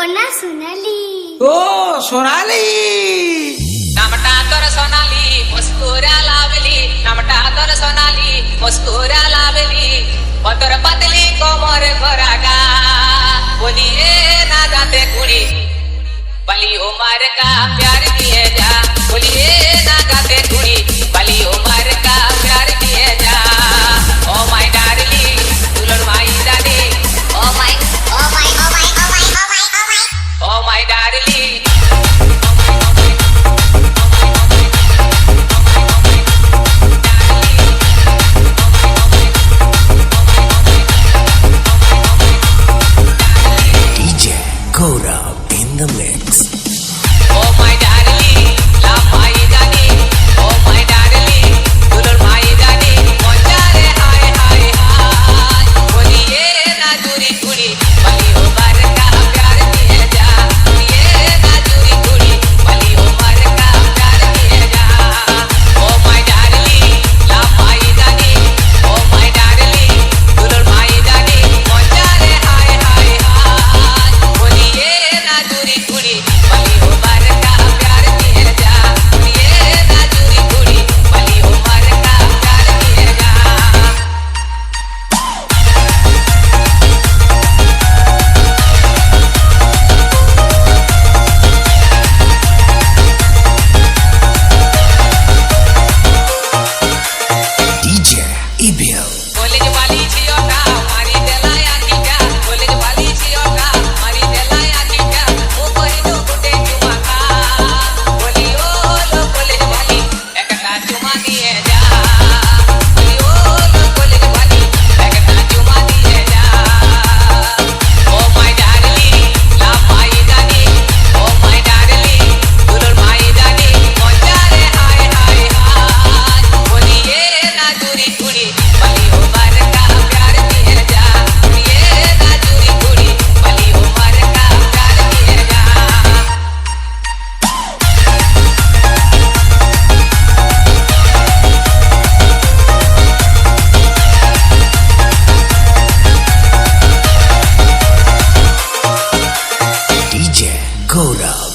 ना सोनाली। ओ सोनाली नमटा तर सोनाली मुस्कुरा लावली, नमटा तर सोनाली मुस्कुरा लावली, पतर पतली कोमर घोरागा बोलिए ना जाते कुड़ी बली उमर का प्यार किए जा, बोलिए ना जाते कुड़ी बली उमर का प्यार किए जा। ओ माय डार्लिंग दुल्हन माई दादी, oh my darling Gaurav in the mix. Oh my darling, love my darling. Oh my darling, दुल्हन my darling. मोचारे हाय हाय हाय, बोलिए ना दूरी कुड़ी, बली उमर का प्यार किए जा, बोलिए ना दूरी कुड़ी, बली उमर का प्यार किए जा। Oh my darling, love my darling. Oh my darling, दुल्हन my darling. मोचारे हाय हाय हाय, बोलिए ना दूरी कुड़ी बली उमर का प्यार किए जा, बोलिए ना दूरी कुड़ी बली उमर का प्यार किए जा। DJ Ibiel. कॉलेज वाली छियोटा मारी देलाया कीटा, कॉलेज वाली छियोटा मारी देलाया कीटा, ओ पहिनो गुटे चुमा खा, बोली ओ लो कॉलेज वाली एकटा चुमा दिए जा, बोली ओ लो कॉलेज वाली एकटा चुमा दिए जा। Oh my darling love my darling, oh my darling दुल्हन माय डार्लिंग। मोचारे हाय हाय हाय, बोलिए ना दूरी कुड़ी बली उमर का प्यार किए जा, बोलिए ना दूरी कुड़ी बली उमर का प्यार किए जा। DJ Gaurav